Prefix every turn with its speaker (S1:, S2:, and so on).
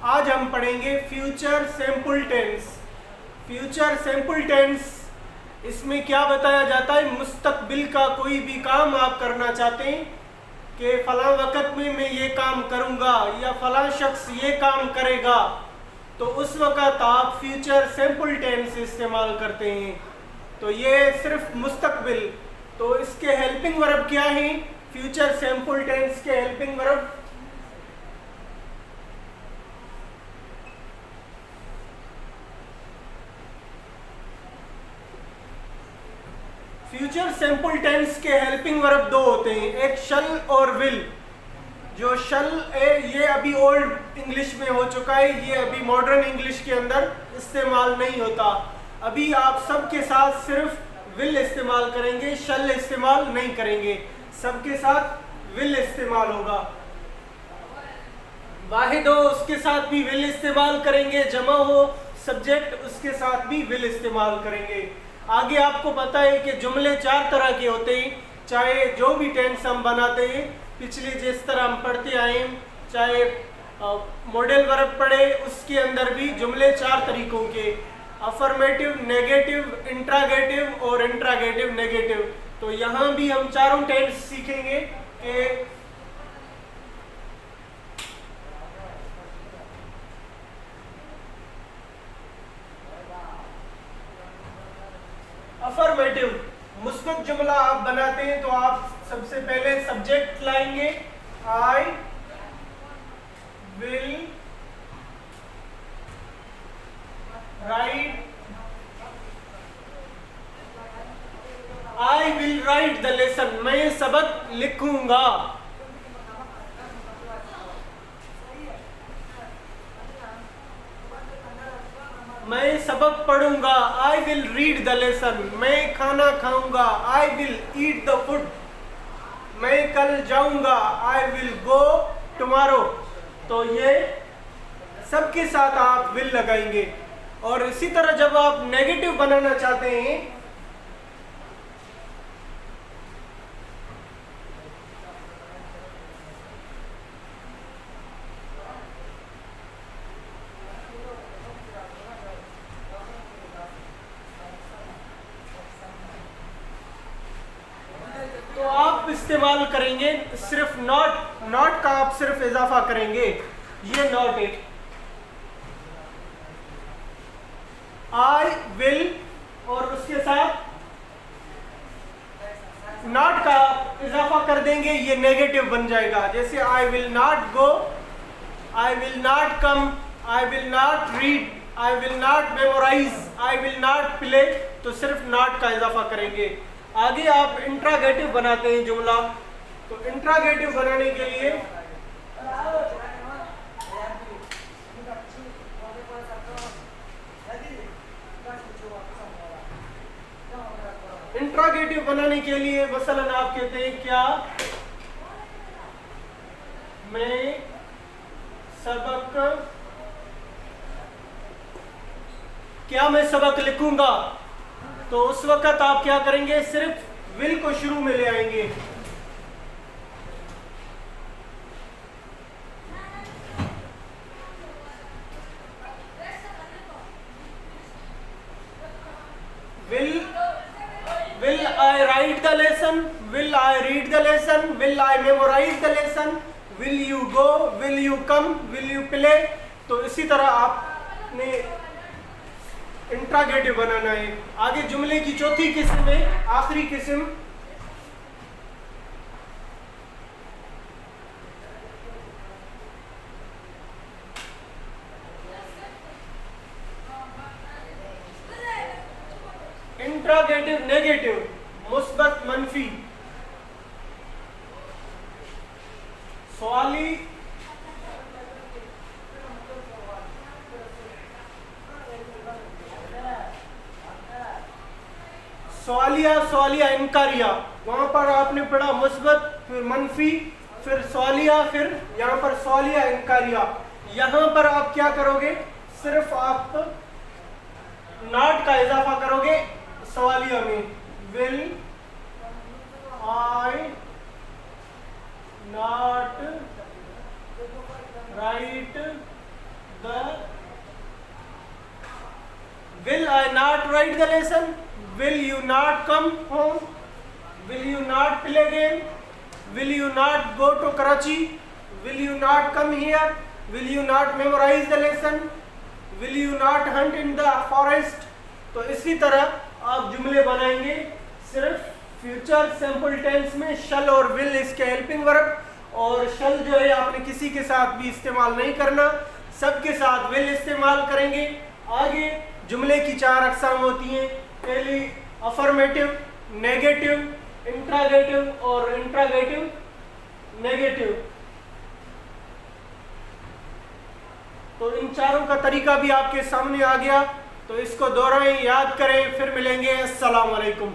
S1: आज हम पढ़ेंगे future simple tense. Future simple tense, इसमें क्या बताया जाता है, मुस्तकबिल का कोई भी काम आप करना चाहते हैं कि फलां वक़्त में मैं ये काम करूँगा या फलां शख्स ये काम करेगा, तो उस वक़्त आप फ्यूचर सिंपल टेंस इस्तेमाल करते हैं। तो ये सिर्फ मुस्तकबिल, तो इसके हेल्पिंग वर्ब क्या हैं? फ्यूचर सिंपल टेंस के helping verb future simple tense के हेल्पिंग वर्ब दो होते हैं, एक शल और विल। जो शल है ये अभी ओल्ड इंग्लिश में हो चुका है, ये अभी मॉडर्न इंग्लिश के अंदर इस्तेमाल नहीं होता। अभी आप सबके साथ सिर्फ विल इस्तेमाल करेंगे, शल इस्तेमाल नहीं करेंगे, सबके साथ विल इस्तेमाल होगा। वाहिद हो उसके साथ भी विल इस्तेमाल करेंगे, जमा हो सब्जेक्ट उसके साथ भी विल इस्तेमाल करेंगे। आगे आपको पता है कि जुमले चार तरह के होते हैं, चाहे जो भी टेंस हम बनाते हैं, पिछले जिस तरह हम पढ़ते आए, चाहे मॉडल वर्ब पढ़े, उसके अंदर भी जुमले चार तरीकों के, अफर्मेटिव, नेगेटिव, इंट्रागेटिव और इंट्रागेटिव नेगेटिव। तो यहाँ भी हम चारों टेंस सीखेंगे कि अफर्मेटिव मुस्बत जुमला आप बनाते हैं तो आप सबसे पहले सब्जेक्ट लाएंगे, I will write, I will write the lesson, मैं सबक लिखूंगा। मैं सबक पढ़ूंगा, I will read the lesson, मैं खाना खाऊंगा, I will eat the food, मैं कल जाऊंगा, आई विल गो टुमारो। तो ये सबके साथ आप विल लगाएंगे। और इसी तरह जब आप नेगेटिव बनाना चाहते हैं, तो आप इस्तेमाल करेंगे सिर्फ नॉट। नॉट का आप सिर्फ इजाफा करेंगे, ये नॉट है, आई विल और उसके साथ नॉट का इजाफा कर देंगे, ये नेगेटिव बन जाएगा। जैसे I will not go, I will not come, I will not read, I will not memorise, I will not play, तो सिर्फ नॉट का इजाफा करेंगे। आगे आप इंट्रागेटिव बनाते हैं जुमला, तो इंट्रागेटिव बनाने के लिए मसलन आप कहते हैं क्या मैं सबक लिखूंगा, तो उस वक्त आप क्या करेंगे, सिर्फ विल को शुरू में ले आएंगे। will I write the lesson, will I read the lesson, will I memorize the lesson, will you go, will you come, will you play। तो इसी तरह आपने इंट्रागेटिव बनाना है। आगे जुमले की चौथी किस्म है, आखिरी किस्म, इंट्रागेटिव नेगेटिव, मुस्बत मनफी, सवाली सवालिया इनकारिया। वहां पर आपने पढ़ा मुस्बत, फिर मनफी, फिर सवालिया, फिर यहाँ पर सवालिया इनकारिया। यहाँ पर आप क्या करोगे, सिर्फ आप नॉट का इजाफा करोगे सवालिया में, will I not right Will I not write the lesson? Will you not come home? Will you not play game? Will you not go to Karachi? Will you not come here? Will you not memorize the lesson? Will you not hunt in the forest? तो इसी तरह आप जुमले बनाएंगे सिर्फ future simple tense में शल और will इसके हेल्पिंग वर्ब, और शल जो है आपने किसी के साथ भी इस्तेमाल नहीं करना, सबके साथ विल इस्तेमाल करेंगे। आगे जुमले की 4 अक़साम होती हैं। पहली अफर्मेटिव, नेगेटिव, इंट्रागेटिव और इंट्रागेटिव नेगेटिव। तो इन चारों का तरीका भी आपके सामने आ गया, तो इसको दोहराएं, याद करें, फिर मिलेंगे। अस्सलाम वालेकुम।